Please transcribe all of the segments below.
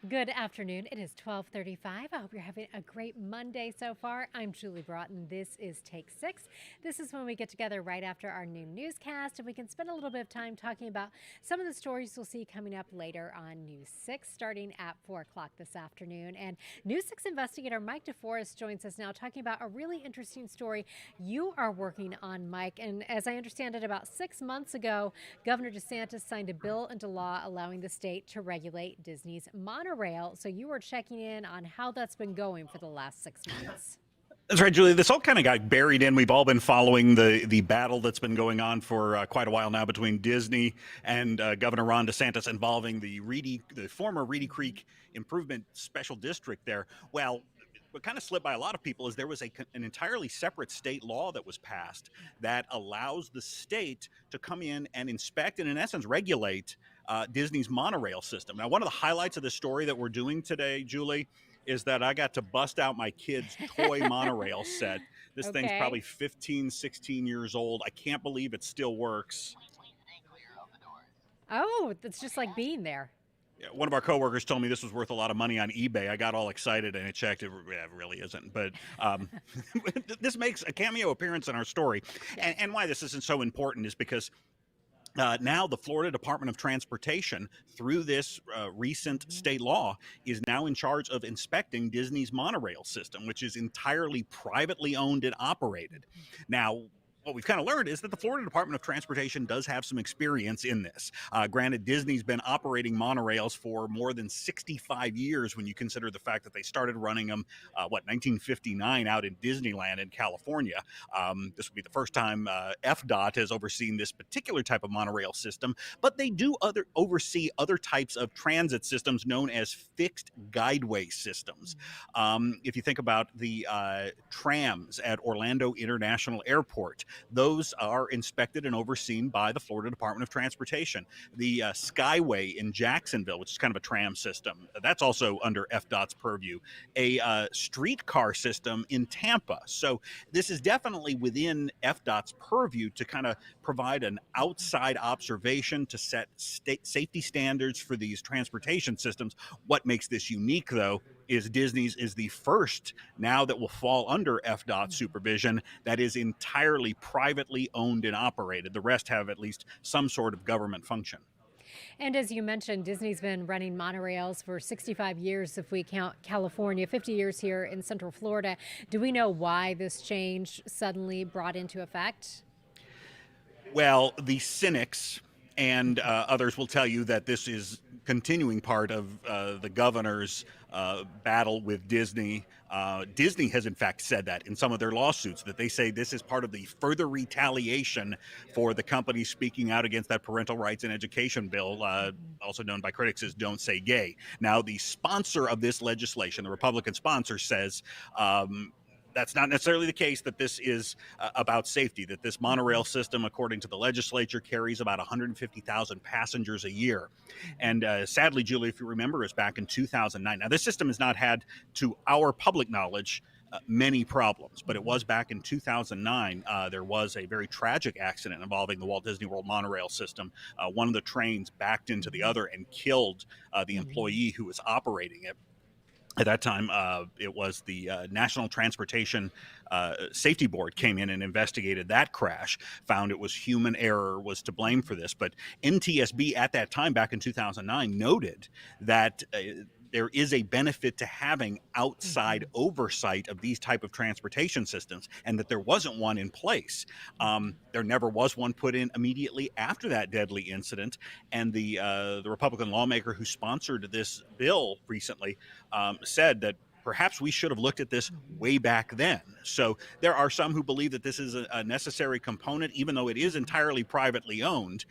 Good afternoon. It is 12:35. I hope you're having a great Monday so far. I'm Julie Broughton. This is Take 6. This is when we get together right after our noon newscast and we can spend a little bit of time talking about some of the stories we'll see coming up later on News 6 starting at 4 o'clock this afternoon. And News 6 investigator Mike DeForest joins us now talking about a really interesting story you are working on, Mike. And as I understand it, about 6 months ago, Governor DeSantis signed a bill into law allowing the state to regulate Disney's monorail. So you were checking in on how that's been going for the last 6 months. That's right, Julie. This all kind of got buried in. We've all been following the battle that's been going on for quite a while now between Disney and Governor Ron DeSantis involving the former Reedy Creek Improvement Special District there. Well, what kind of slipped by a lot of people is there was an entirely separate state law that was passed that allows the state to come in and inspect and, in essence, regulate Disney's monorail system. Now, one of the highlights of the story that we're doing today, Julie, is that I got to bust out my kid's toy monorail set. This thing's Okay. probably 15, 16 years old. I can't believe it still works. Oh, that's just like being there. Yeah, one of our coworkers told me this was worth a lot of money on eBay. I got all excited and I checked. It really isn't. But this makes a cameo appearance in our story. Yes. And why this isn't so important is because now the Florida Department of Transportation, through this recent state law, is now in charge of inspecting Disney's monorail system, which is entirely privately owned and operated. Now, what we've kind of learned is that the Florida Department of Transportation does have some experience in this. Granted, Disney's been operating monorails for more than 65 years when you consider the fact that they started running them, 1959 out in Disneyland in California. This would be the first time FDOT has overseen this particular type of monorail system, but they do oversee other types of transit systems known as fixed guideway systems. If you think about the trams at Orlando International Airport, those are inspected and overseen by the Florida Department of Transportation. The Skyway in Jacksonville, which is kind of a tram system, that's also under FDOT's purview. A streetcar system in Tampa. So this is definitely within FDOT's purview to kind of provide an outside observation to set safety standards for these transportation systems. What makes this unique, though, is Disney's is the first now that will fall under FDOT supervision that is entirely privately owned and operated. The rest have at least some sort of government function. And as you mentioned, Disney's been running monorails for 65 years if we count California, 50 years here in Central Florida. Do we know why this change suddenly brought into effect? Well, the cynics and others will tell you that this is continuing part of the governor's battle with Disney. Disney has in fact said that in some of their lawsuits, that they say this is part of the further retaliation for the company speaking out against that parental rights and education bill, also known by critics as Don't Say Gay. Now, the sponsor of this legislation, the Republican sponsor, says that's not necessarily the case, that this is about safety, that this monorail system, according to the legislature, carries about 150,000 passengers a year. And sadly, Julie, if you remember, is back in 2009. Now, this system has not had, to our public knowledge, many problems, but it was back in 2009. There was a very tragic accident involving the Walt Disney World monorail system. One of the trains backed into the other and killed the employee who was operating it. At that time, it was the National Transportation Safety Board came in and investigated that crash, found it was human error was to blame for this. But NTSB at that time, back in 2009, noted that there is a benefit to having outside oversight of these type of transportation systems, and that there wasn't one in place. There never was one put in immediately after that deadly incident, and the Republican lawmaker who sponsored this bill recently said that perhaps we should have looked at this way back then. So there are some who believe that this is a necessary component, even though it is entirely privately owned.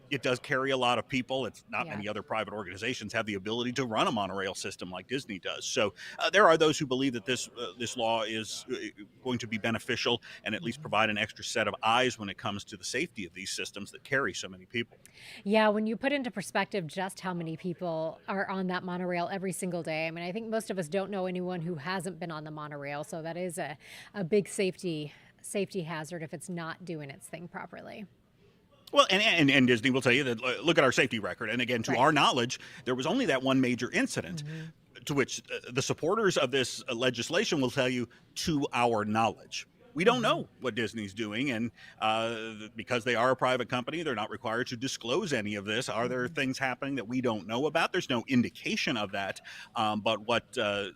It does carry a lot of people. It's not Yeah. many other private organizations have the ability to run a monorail system like Disney does. So there are those who believe that this law is going to be beneficial and at least provide an extra set of eyes when it comes to the safety of these systems that carry so many people. Yeah, when you put into perspective just how many people are on that monorail every single day, I mean, I think most of us don't know anyone who hasn't been on the monorail, so that is a big safety hazard if it's not doing its thing properly. Well, and Disney will tell you that look at our safety record. And again, to Right. our knowledge, there was only that one major incident. Hmm. To which the supporters of this legislation will tell you, to our knowledge. We don't Hmm. know what Disney's doing, and because they are a private company, they're not required to disclose any of this. Are there Hmm. things happening that we don't know about? There's no indication of that. But what the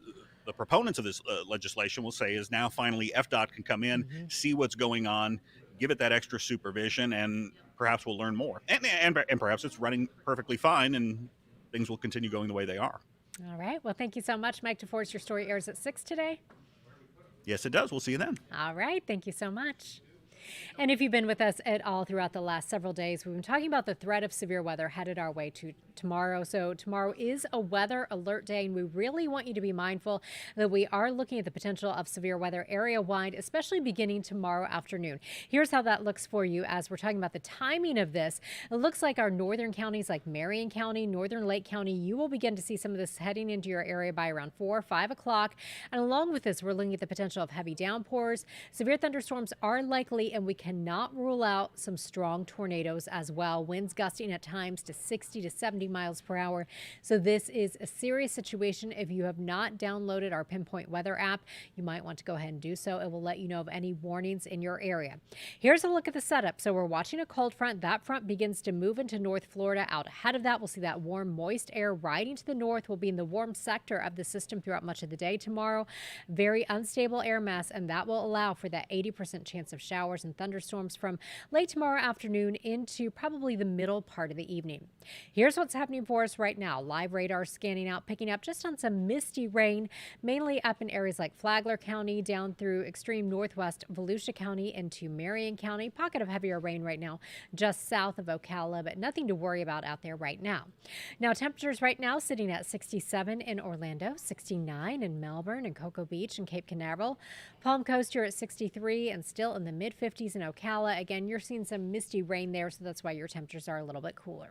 proponents of this legislation will say is now finally FDOT can come in, Hmm. see what's going on, give it that extra supervision, and perhaps we'll learn more. And perhaps it's running perfectly fine, and things will continue going the way they are. All right. Well, thank you so much, Mike DeForest. Your story airs at 6 today. Yes, it does. We'll see you then. All right. Thank you so much. And if you've been with us at all throughout the last several days, we've been talking about the threat of severe weather headed our way to tomorrow. So tomorrow is a weather alert day, and we really want you to be mindful that we are looking at the potential of severe weather area wide, especially beginning tomorrow afternoon. Here's how that looks for you as we're talking about the timing of this. It looks like our northern counties like Marion County, Northern Lake County, you will begin to see some of this heading into your area by around 4 or 5 o'clock. And along with this, we're looking at the potential of heavy downpours. Severe thunderstorms are likely, and we cannot rule out some strong tornadoes as well. Winds gusting at times to 60 to 70 miles per hour. So this is a serious situation. If you have not downloaded our Pinpoint Weather app, you might want to go ahead and do so. It will let you know of any warnings in your area. Here's a look at the setup. So we're watching a cold front. That front begins to move into North Florida. Out ahead of that, we'll see that warm, moist air riding to the north. We'll be in the warm sector of the system throughout much of the day tomorrow. Very unstable air mass, and that will allow for that 80% chance of showers and thunderstorms from late tomorrow afternoon into probably the middle part of the evening. Here's what's happening for us right now. Live radar scanning out, picking up just on some misty rain, mainly up in areas like Flagler County, down through extreme northwest Volusia County into Marion County. Pocket of heavier rain right now just south of Ocala, but nothing to worry about out there right now. Now, temperatures right now sitting at 67 in Orlando, 69 in Melbourne and Cocoa Beach and Cape Canaveral. Palm Coast, you're at 63 and still in the mid 50s in Ocala. Again, you're seeing some misty rain there, so that's why your temperatures are a little bit cooler.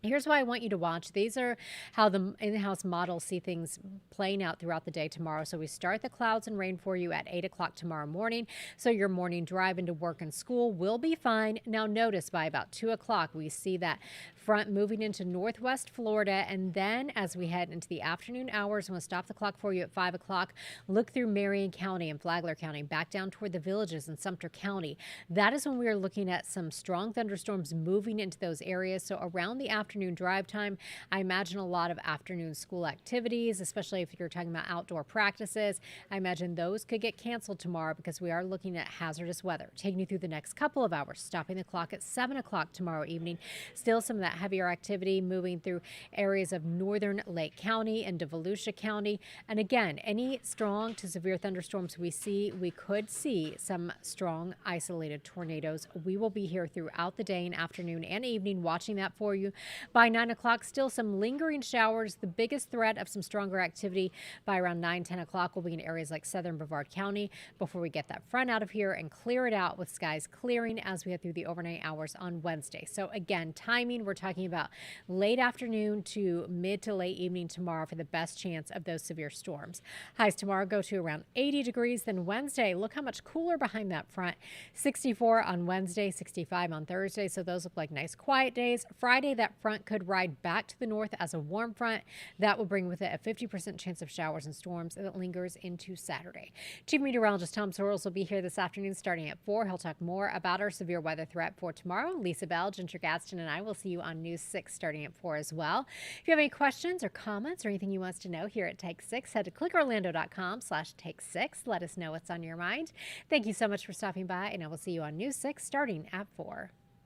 Here's why I want you to watch. These are how the in-house models see things playing out throughout the day tomorrow. So we start the clouds and rain for you at 8 o'clock tomorrow morning. So your morning drive into work and school will be fine. Now notice by about 2 o'clock, we see that front moving into northwest Florida. And then as we head into the afternoon hours, I'm going to stop the clock for you at 5 o'clock. Look through Marion County and Flagler County, back down toward the villages in Sumter County. That is when we are looking at some strong thunderstorms moving into those areas. So around the afternoon drive time, I imagine a lot of afternoon school activities, especially if you're talking about outdoor practices. I imagine those could get canceled tomorrow because we are looking at hazardous weather. Taking you through the next couple of hours, stopping the clock at 7 o'clock tomorrow evening. Still some of that heavier activity moving through areas of northern Lake County and Volusia County. And again, any strong to severe thunderstorms we see, we could see some strong isolated tornadoes. We will be here throughout the day and afternoon and evening watching that for you. By 9 o'clock, still some lingering showers. The biggest threat of some stronger activity by around 9, 10 o'clock will be in areas like southern Brevard County before we get that front out of here and clear it out with skies clearing as we head through the overnight hours on Wednesday. So again, timing, we're talking about late afternoon to mid to late evening tomorrow for the best chance of those severe storms. Highs tomorrow go to around 80 degrees. Then Wednesday, look how much cooler behind that front. 64 on Wednesday, 65 on Thursday. So those look like nice quiet days. Friday, that front could ride back to the north as a warm front. That will bring with it a 50% chance of showers and storms that lingers into Saturday. Chief Meteorologist Tom Sorrells will be here this afternoon starting at 4. He'll talk more about our severe weather threat for tomorrow. Lisa Bell, Ginger Gaston, and I will see you on News 6 starting at 4 as well. If you have any questions or comments or anything you want us to know here at Take 6, head to clickorlando.com/take6. Let us know what's on your mind. Thank you so much for stopping by, and I will see you on News 6 starting at 4.